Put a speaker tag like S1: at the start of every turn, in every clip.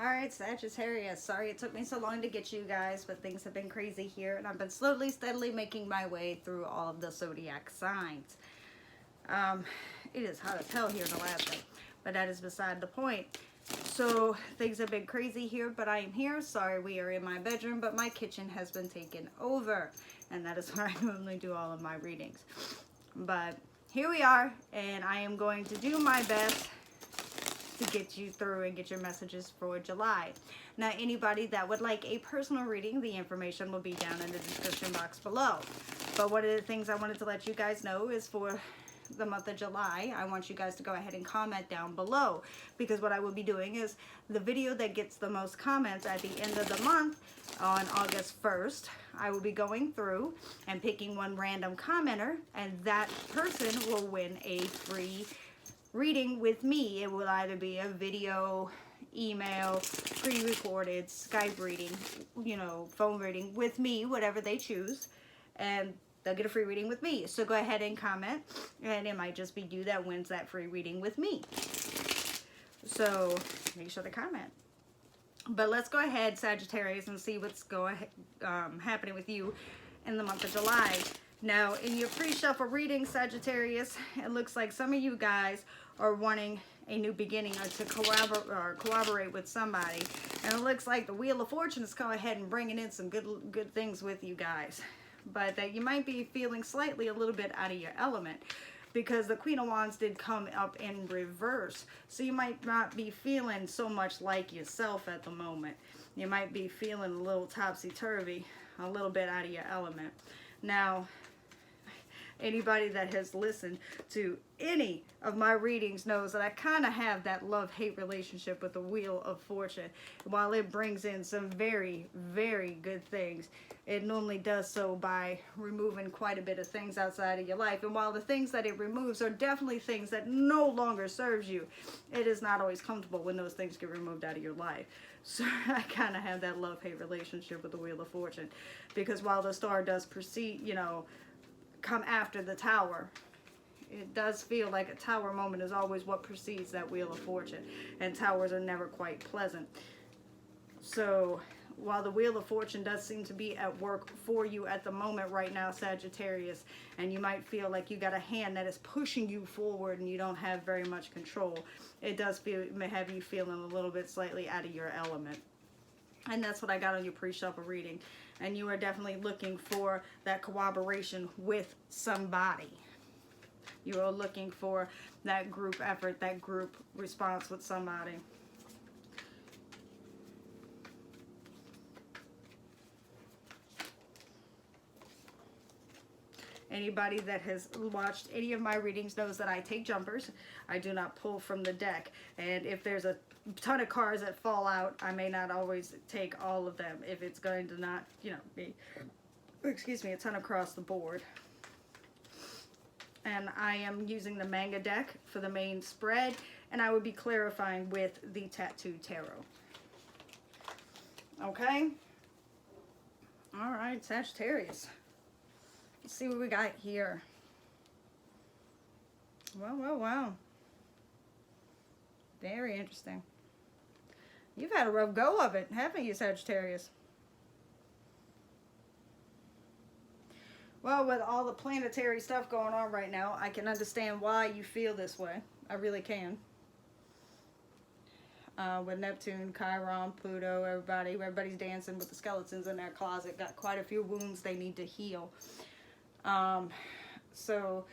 S1: Alright, Sagittarius. Sorry it took me so long to get you guys, but things have been crazy here, and I've been slowly, steadily making my way through all of the zodiac signs. It is hot as hell here in Alaska, but that is beside the point. So things have been crazy here, but I am here. Sorry, we are in my bedroom, but my kitchen has been taken over, and that is where I normally do all of my readings. But here we are, and I am going to do my best to get you through and get your messages for July. Now, anybody that would like a personal reading, the information will be down in the description box below. But one of the things I wanted to let you guys know is for the month of July, I want you guys to go ahead and comment down below, because what I will be doing is the video that gets the most comments at the end of the month on August 1st, I will be going through and picking one random commenter, and that person will win a free reading with me. It will either be a video, email, pre-recorded, Skype reading, you know, phone reading with me, whatever they choose, and they'll get a free reading with me. So go ahead and comment, and it might just be you that wins that free reading with me. So make sure to comment. But let's go ahead, Sagittarius, and see what's happening with you in the month of July. Now, in your pre-shuffle reading, Sagittarius, it looks like some of you guys are wanting a new beginning or to collaborate with somebody. And it looks like the Wheel of Fortune is going ahead and bringing in some good things with you guys. But that you might be feeling slightly a little bit out of your element, because the Queen of Wands did come up in reverse. So you might not be feeling so much like yourself at the moment. You might be feeling a little topsy-turvy, a little bit out of your element. Now, anybody that has listened to any of my readings knows that I kind of have that love-hate relationship with the Wheel of Fortune. While it brings in some very, very good things, it normally does so by removing quite a bit of things outside of your life. And while the things that it removes are definitely things that no longer serves you, it is not always comfortable when those things get removed out of your life. So I kind of have that love-hate relationship with the Wheel of Fortune, because while the star does proceed, you know, come after the Tower, it does feel like a Tower moment is always what precedes that Wheel of Fortune, and towers are never quite pleasant. So while the Wheel of Fortune does seem to be at work for you at the moment right now, Sagittarius, and you might feel like you got a hand that is pushing you forward and you don't have very much control, it does may have you feeling a little bit slightly out of your element. And that's what I got on your pre-shuffle reading. And you are definitely looking for that cooperation with somebody. You are looking for that group effort, that group response with somebody. Anybody that has watched any of my readings knows that I take jumpers. I do not pull from the deck. And if there's a ton of cards that fall out, I may not always take all of them if it's going to not, you know, be, excuse me, a ton across the board. And I am using the manga deck for the main spread, and I would be clarifying with the Tattoo Tarot. Okay? All right, Sagittarius. Let's see what we got here. Wow. Very interesting. You've had a rough go of it, haven't you, Sagittarius? Well, with all the planetary stuff going on right now, I can understand why you feel this way. I really can. With Neptune, Chiron, Pluto, everybody's dancing with the skeletons in their closet. Got quite a few wounds they need to heal. So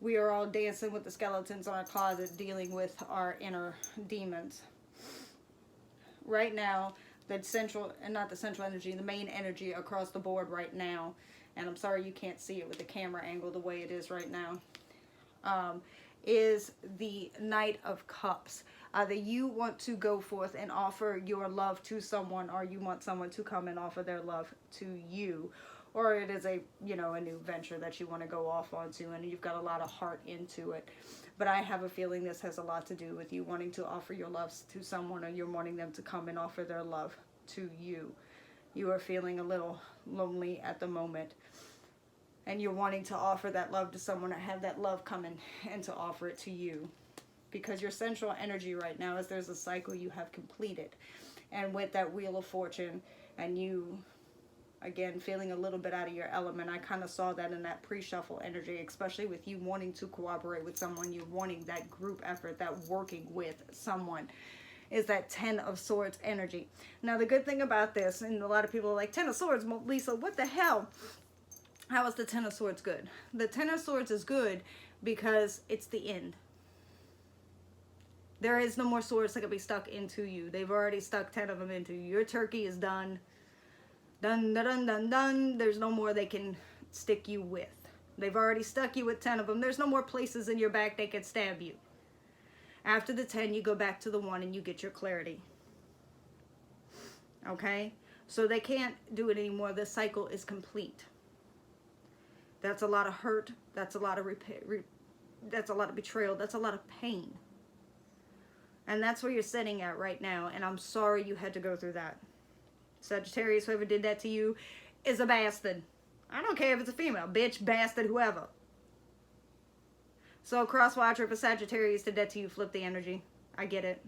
S1: we are all dancing with the skeletons in our closet, dealing with our inner demons. Right now, the central, and not the central energy, the main energy across the board right now, and I'm sorry you can't see it with the camera angle the way it is right now, is the Knight of Cups. Either you want to go forth and offer your love to someone, or you want someone to come and offer their love to you. Or it is a, you know, a new venture that you want to go off onto, and you've got a lot of heart into it. But I have a feeling this has a lot to do with you wanting to offer your love to someone, or you're wanting them to come and offer their love to you. You are feeling a little lonely at the moment, and you're wanting to offer that love to someone, or have that love come in and to offer it to you. because your central energy right now is there's a cycle you have completed. And with that Wheel of Fortune, and you, again, feeling a little bit out of your element, I kind of saw that in that pre-shuffle energy, especially with you wanting to cooperate with someone, you wanting that group effort, that working with someone, is that 10 of Swords energy. Now, the good thing about this, and a lot of people are like, 10 of Swords, Lisa, what the hell? How is the 10 of Swords good? The 10 of Swords is good because it's the end. There is no more swords that can be stuck into you. They've already stuck 10 of them into you. Your turkey is done. Done, done, done, done, done. There's no more they can stick you with. They've already stuck you with 10 of them. There's no more places in your back they can stab you. After the 10, you go back to the 1 and you get your clarity. Okay? So they can't do it anymore. The cycle is complete. That's a lot of hurt. That's a lot of that's a lot of betrayal. That's a lot of pain. And that's where you're sitting at right now. And I'm sorry you had to go through that. Sagittarius, whoever did that to you, is a bastard. I don't care if it's a female. Bitch, bastard, whoever. So, cross-watcher, if a Sagittarius did that to you, flip the energy. I get it.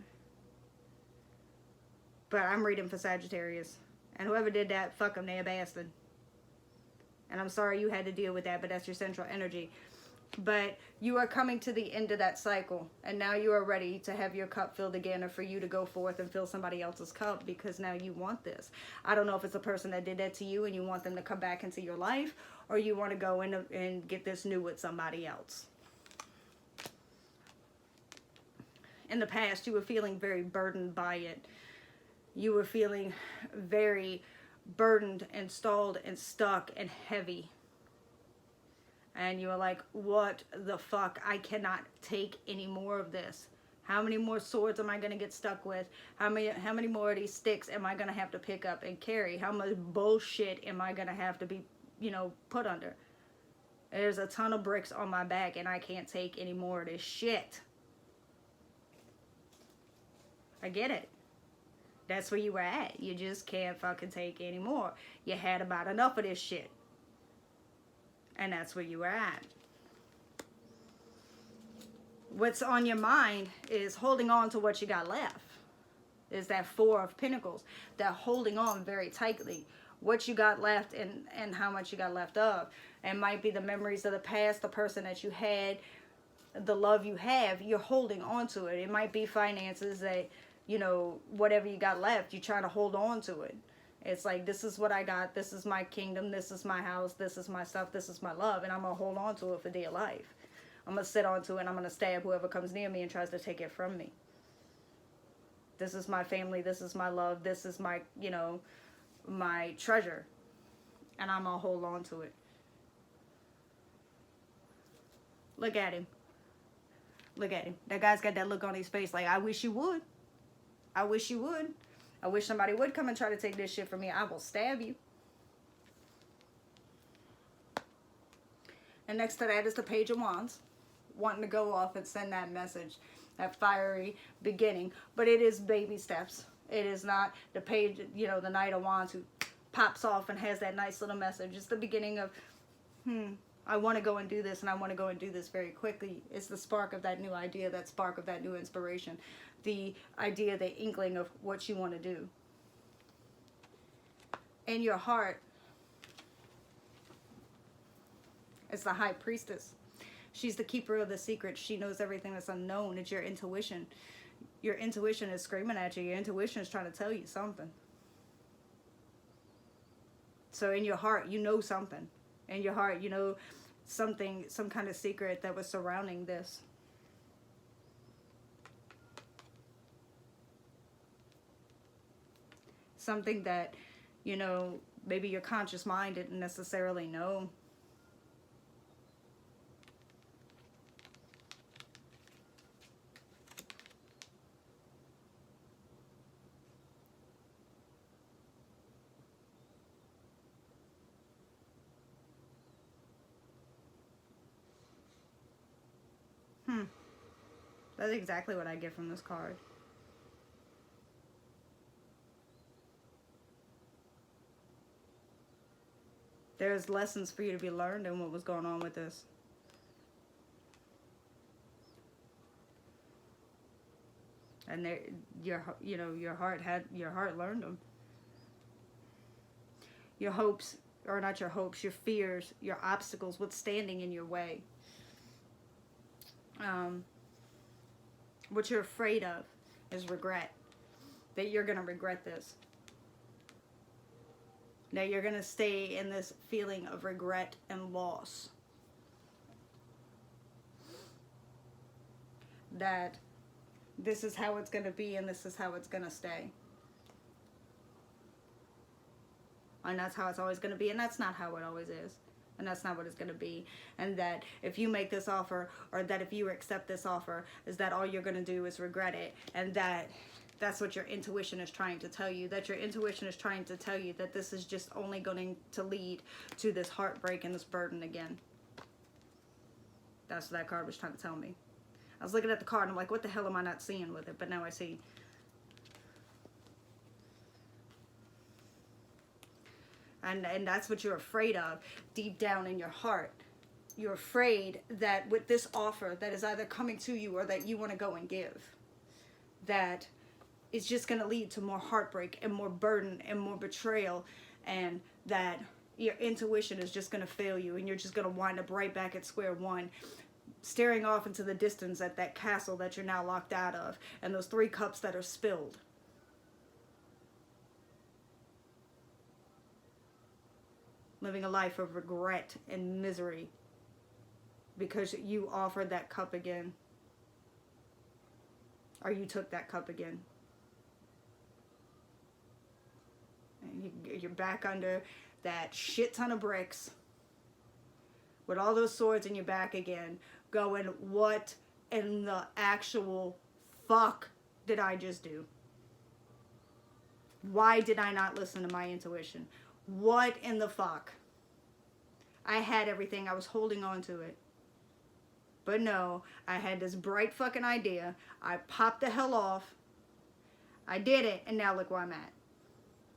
S1: But I'm reading for Sagittarius. And whoever did that, fuck them, they a bastard. And I'm sorry you had to deal with that, but that's your central energy. But you are coming to the end of that cycle. And now you are ready to have your cup filled again, or for you to go forth and fill somebody else's cup, because now you want this. I don't know if it's a person that did that to you and you want them to come back into your life, or you want to go in and get this new with somebody else. In the past, you were feeling very burdened by it. You were feeling very burdened and stalled and stuck and heavy. And you were like, what the fuck? I cannot take any more of this. How many more swords am I going to get stuck with? How many more of these sticks am I going to have to pick up and carry? How much bullshit am I going to have to be, put under? There's a ton of bricks on my back and I can't take any more of this shit. I get it. That's where you were at. You just can't fucking take any more. You had about enough of this shit. And that's where you were at. What's on your mind is holding on to what you got left. Is that 4 of Pentacles. That holding on very tightly. What you got left and how much you got left of. It might be the memories of the past, the person that you had, the love you have. You're holding on to it. It might be finances that, whatever you got left, you're trying to hold on to it. It's like, this is what I got. This is my kingdom. This is my house. This is my stuff. This is my love. And I'm going to hold on to it for dear life. I'm going to sit on to it and I'm going to stab whoever comes near me and tries to take it from me. This is my family. This is my love. This is my, my treasure. And I'm going to hold on to it. Look at him. Look at him. That guy's got that look on his face like, I wish you would. I wish you would. I wish somebody would come and try to take this shit from me. I will stab you. And next to that is the Page of Wands. Wanting to go off and send that message. That fiery beginning. But it is baby steps. It is not the page, the Knight of Wands who pops off and has that nice little message. It's the beginning of, I want to go and do this, and I want to go and do this very quickly. It's the spark of that new idea, that spark of that new inspiration. The idea, the inkling of what you want to do. In your heart, it's the High Priestess. She's the keeper of the secret. She knows everything that's unknown. It's your intuition. Your intuition is screaming at you. Your intuition is trying to tell you something. So in your heart, you know something. In your heart, you know something, some kind of secret that was surrounding this. Something that, maybe your conscious mind didn't necessarily know. That's exactly what I get from this card. There's lessons for you to be learned in what was going on with this. And your heart learned them. Your hopes, or not your hopes, your fears, your obstacles, what's standing in your way. What you're afraid of is regret. That you're going to regret this. That you're going to stay in this feeling of regret and loss. That this is how it's going to be and this is how it's going to stay. And that's how it's always going to be, and that's not how it always is. And that's not what it's going to be. And that if you make this offer, or that if you accept this offer, is that all you're going to do is regret it. And that's what your intuition is trying to tell you. That your intuition is trying to tell you that this is just only going to lead to this heartbreak and this burden again. That's what that card was trying to tell me. I was looking at the card and I'm like, what the hell am I not seeing with it? But now I see. And that's what you're afraid of deep down in your heart. You're afraid that with this offer that is either coming to you or that you want to go and give, that it's just going to lead to more heartbreak and more burden and more betrayal, and that your intuition is just going to fail you and you're just going to wind up right back at square one, staring off into the distance at that castle that you're now locked out of and those 3 cups that are spilled. Living a life of regret and misery because you offered that cup again. Or you took that cup again. And you're back under that shit ton of bricks with all those swords in your back again, going, what in the actual fuck did I just do? Why did I not listen to my intuition? What in the fuck? I had everything. I was holding on to it. But no, I had this bright fucking idea. I popped the hell off. I did it, and now look where I'm at.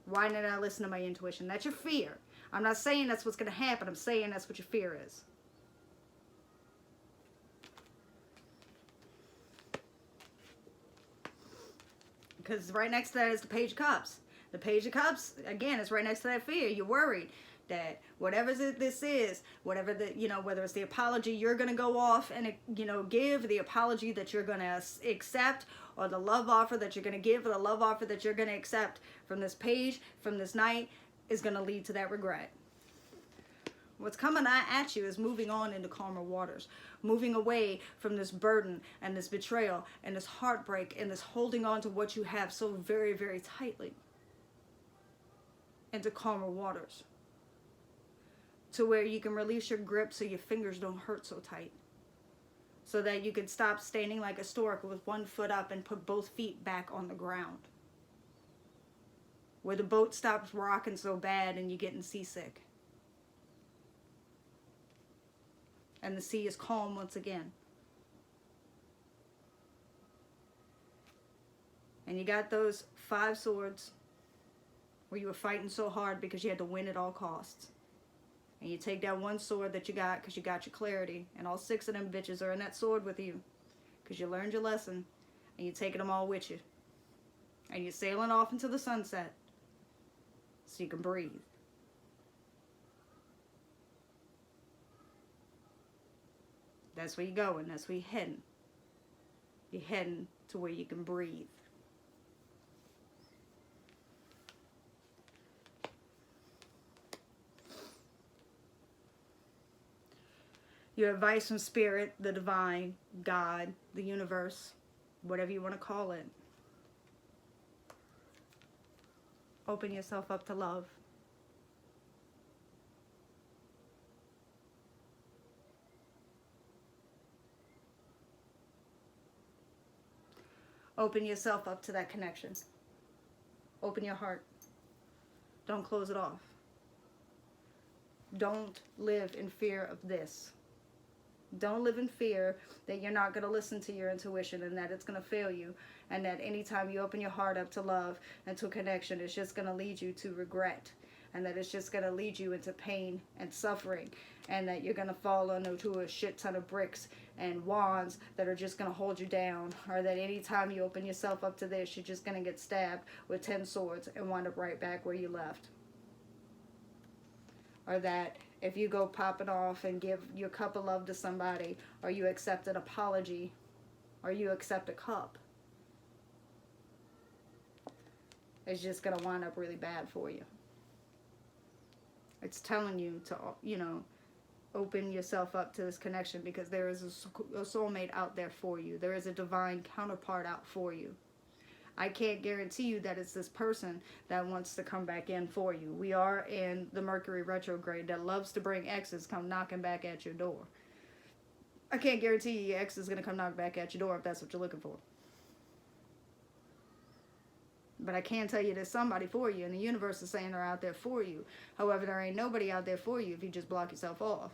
S1: Why didn't I listen to my intuition? That's your fear. I'm not saying that's what's going to happen. I'm saying that's what your fear is. Because right next to that is the Page of Cups. The Page of Cups, again, is right next to that fear. You're worried that whatever this is, whatever whether it's the apology you're going to go off and, give, the apology that you're going to accept, or the love offer that you're going to give, or the love offer that you're going to accept from this page, from this night, is going to lead to that regret. What's coming at you is moving on into calmer waters, moving away from this burden and this betrayal and this heartbreak and this holding on to what you have so very, very tightly, into calmer waters, to where you can release your grip so your fingers don't hurt so tight, so that you can stop standing like a stork with one foot up and put both feet back on the ground, where the boat stops rocking so bad and you're getting seasick, and the sea is calm once again. And you got those 5 swords where you were fighting so hard because you had to win at all costs. And you take that 1 sword that you got because you got your clarity, and all 6 of them bitches are in that sword with you because you learned your lesson, and you're taking them all with you. And you're sailing off into the sunset so you can breathe. That's where you're going. That's where you're heading. You're heading to where you can breathe. Your advice from Spirit, the divine, God, the universe, whatever you want to call it. Open yourself up to love. Open yourself up to that connection. Open your heart. Don't close it off. Don't live in fear of this. Don't live in fear that you're not going to listen to your intuition and that it's going to fail you, and that anytime you open your heart up to love and to connection, it's just going to lead you to regret, and that it's just going to lead you into pain and suffering, and that you're going to fall into a shit ton of bricks and wands that are just going to hold you down, or that anytime you open yourself up to this, you're just going to get stabbed with 10 swords and wind up right back where you left. Or that if you go popping off and give your cup of love to somebody, or you accept an apology, or you accept a cup, it's just going to wind up really bad for you. It's telling you to, you know, open yourself up to this connection, because there is a soulmate out there for you. There is a divine counterpart out for you. I can't guarantee you that it's this person that wants to come back in for you. We are in the Mercury retrograde that loves to bring exes come knocking back at your door. I can't guarantee you your ex is going to come knock back at your door if that's what you're looking for. But I can tell you there's somebody for you, and the universe is saying they're out there for you. However, there ain't nobody out there for you if you just block yourself off.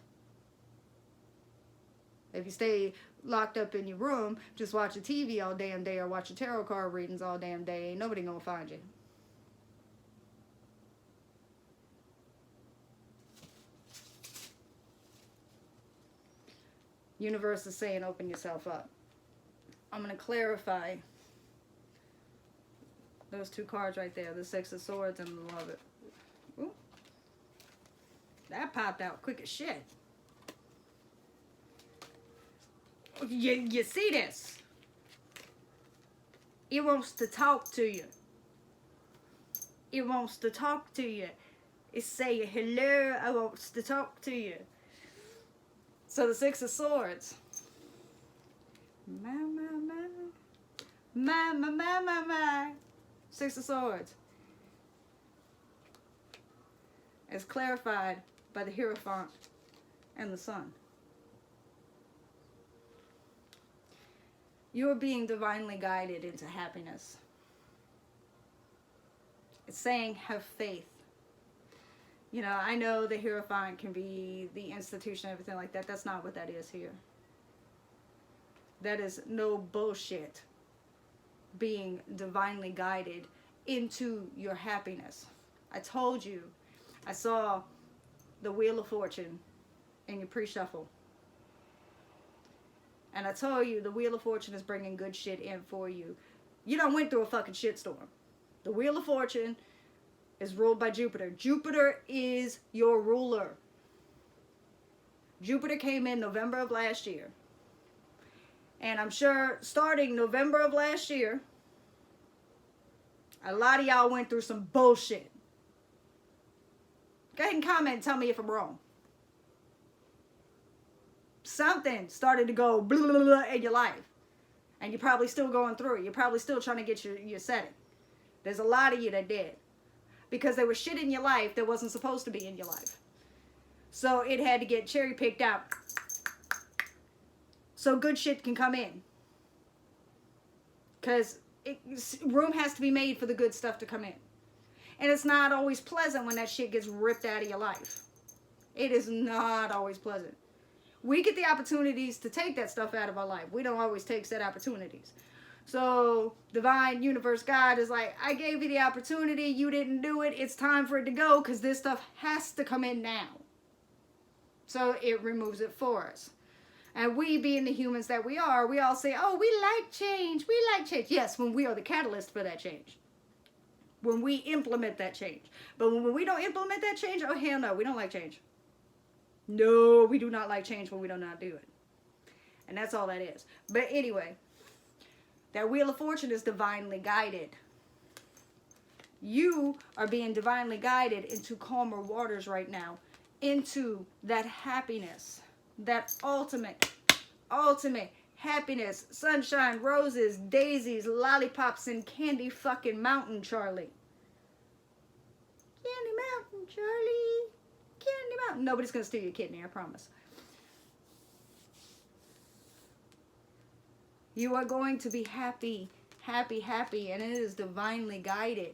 S1: If you stay locked up in your room, just watching TV all damn day, or watching tarot card readings all damn day, ain't nobody gonna find you. Universe is saying open yourself up. I'm gonna clarify those two cards right there, the Six of Swords and the Love. Ooh. That popped out quick as shit. You see this? It wants to talk to you. It wants to talk to you. It's saying, hello, I want to talk to you. So the Six of Swords. My. Six of Swords. It's clarified by the Hierophant and the Sun. You are being divinely guided into happiness. It's saying have faith. You know, I know the Hierophant can be the institution, everything like that. That's not what that is here. That is no bullshit. Being divinely guided into your happiness. I told you, I saw the Wheel of Fortune in your pre-shuffle. And I told you the Wheel of Fortune is bringing good shit in for you. You done went through a fucking shitstorm. The Wheel of Fortune is ruled by Jupiter. Jupiter is your ruler. Jupiter came in November of last year. And I'm sure starting November of last year, a lot of y'all went through some bullshit. Go ahead and comment and tell me if I'm wrong. Something started to go blah, blah, blah in your life. And you're probably still going through it. You're probably still trying to get your setting. There's a lot of you that did. Because there was shit in your life that wasn't supposed to be in your life. So it had to get cherry picked out. So good shit can come in. Because room has to be made for the good stuff to come in. And it's not always pleasant when that shit gets ripped out of your life. It is not always pleasant. We get the opportunities to take that stuff out of our life. We don't always take said opportunities. So divine universe God is like, I gave you the opportunity. You didn't do it. It's time for it to go because this stuff has to come in now. So it removes it for us. And we, being the humans that we are, we all say, oh, we like change. We like change. Yes, when we are the catalyst for that change. When we implement that change. But when we don't implement that change, oh, hell no, we don't like change. No, we do not like change when we do not do it. And that's all that is. But anyway, that Wheel of Fortune is divinely guided. You are being divinely guided into calmer waters right now. Into that happiness. That ultimate happiness. Sunshine, roses, daisies, lollipops, and candy fucking mountain, Charlie. Candy mountain, Charlie. Candy mountain. Nobody's going to steal your kidney, I promise. You are going to be happy, happy, happy, and it is divinely guided.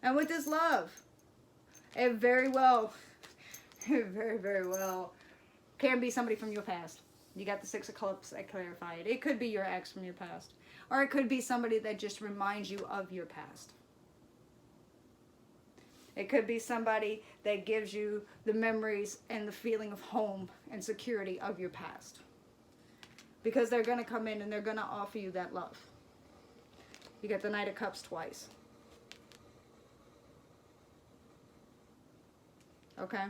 S1: And with this love, it very well, very well, can be somebody from your past. You got the Six of Cups that clarify it. It could be your ex from your past. Or it could be somebody that just reminds you of your past. It could be somebody that gives you the memories and the feeling of home and security of your past. Because they're going to come in and they're going to offer you that love. You get the Knight of Cups twice. Okay?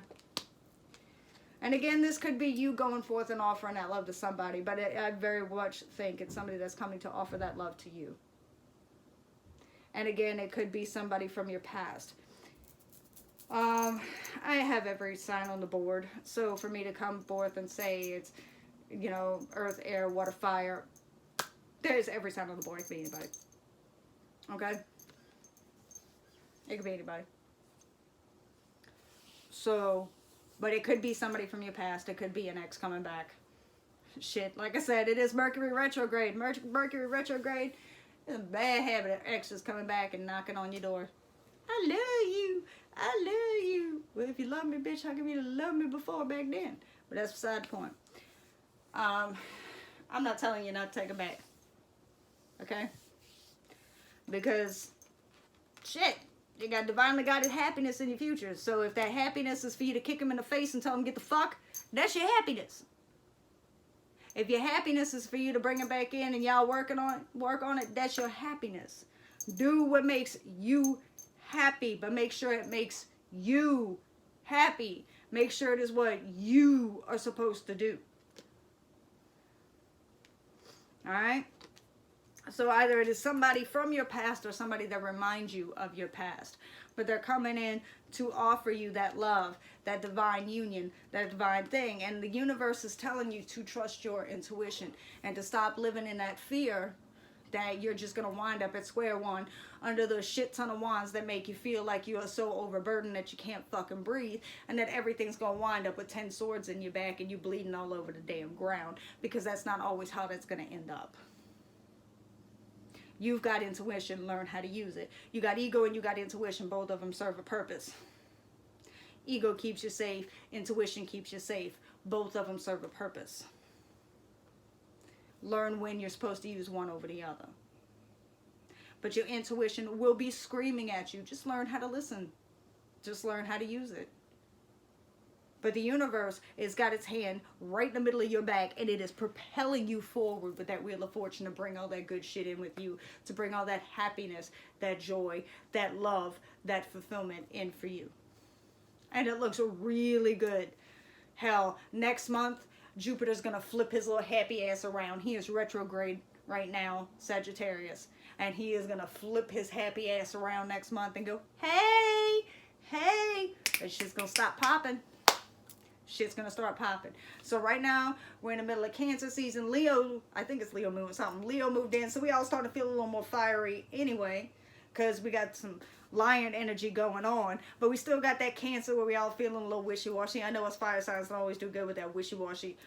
S1: And again, this could be you going forth and offering that love to somebody, but I very much think it's somebody that's coming to offer that love to you. And again, it could be somebody from your past. I have every sign on the board, so for me to come forth and say it's, you know, earth, air, water, fire, there's every sign on the board. It could be anybody. Okay? It could be anybody. So... but it could be somebody from your past. It could be an ex coming back. Shit, like I said, it is Mercury retrograde. Mercury retrograde is a bad habit of exes coming back and knocking on your door. I love you. I love you. Well, if you love me, bitch, how come you didn't love me before back then? But that's beside the point. I'm not telling you not to take it back. Okay? Because, shit. You got divinely guided happiness in your future. So if that happiness is for you to kick them in the face and tell them get the fuck, that's your happiness. If your happiness is for you to bring it back in and y'all work on it, that's your happiness. Do what makes you happy, but make sure it makes you happy. Make sure it is what you are supposed to do. All right? So either it is somebody from your past or somebody that reminds you of your past. But they're coming in to offer you that love, that divine union, that divine thing. And the universe is telling you to trust your intuition and to stop living in that fear that you're just going to wind up at square one under those shit ton of wands that make you feel like you are so overburdened that you can't fucking breathe, and that everything's going to wind up with 10 swords in your back and you bleeding all over the damn ground, because that's not always how that's going to end up. You've got intuition, learn how to use it. You got ego and you got intuition, both of them serve a purpose. Ego keeps you safe, intuition keeps you safe. Both of them serve a purpose. Learn when you're supposed to use one over the other. But your intuition will be screaming at you. Just learn how to listen. Just learn how to use it. But the universe has got its hand right in the middle of your back, and it is propelling you forward with that Wheel of Fortune to bring all that good shit in with you, to bring all that happiness, that joy, that love, that fulfillment in for you. And it looks really good. Hell, next month, Jupiter's going to flip his little happy ass around. He is retrograde right now, Sagittarius. And he is going to flip his happy ass around next month and go, hey, hey. And shit's going to stop popping. Shit's going to start popping. So right now, we're in the middle of Cancer season. Leo, I think it's Leo moon or something. Leo moved in, so we all starting to feel a little more fiery anyway, because we got some lion energy going on. But we still got that Cancer where we all feeling a little wishy-washy. I know us fire signs don't always do good with that wishy-washy,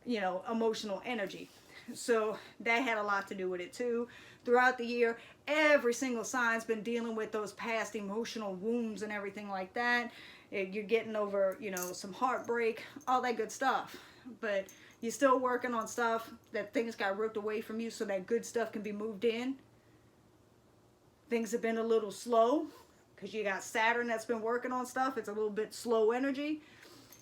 S1: you know, emotional energy. So that had a lot to do with it too. Throughout the year, every single sign's been dealing with those past emotional wounds and everything like that. You're getting over, you know, some heartbreak, all that good stuff. But you're still working on stuff that things got ripped away from you so that good stuff can be moved in. Things have been a little slow because you got Saturn that's been working on stuff. It's a little bit slow energy.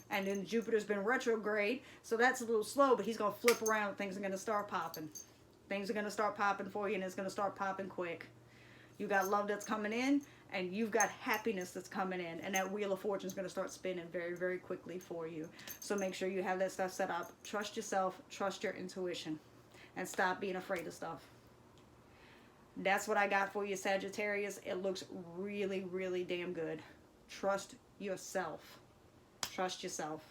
S1: And then Jupiter's been retrograde, so that's a little slow, but he's going to flip around and things are going to start popping. Things are going to start popping for you, and it's going to start popping quick. You got love that's coming in, and you've got happiness that's coming in, and that Wheel of Fortune is going to start spinning very, very quickly for you. So make sure you have that stuff set up. Trust yourself, trust your intuition, and stop being afraid of stuff. That's what I got for you, Sagittarius. It looks really, really damn good. Trust yourself. Trust yourself.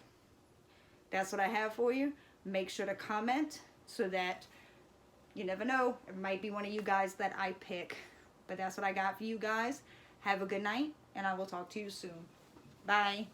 S1: That's what I have for you. Make sure to comment so that you never know. It might be one of you guys that I pick. But that's what I got for you guys. Have a good night, and I will talk to you soon. Bye.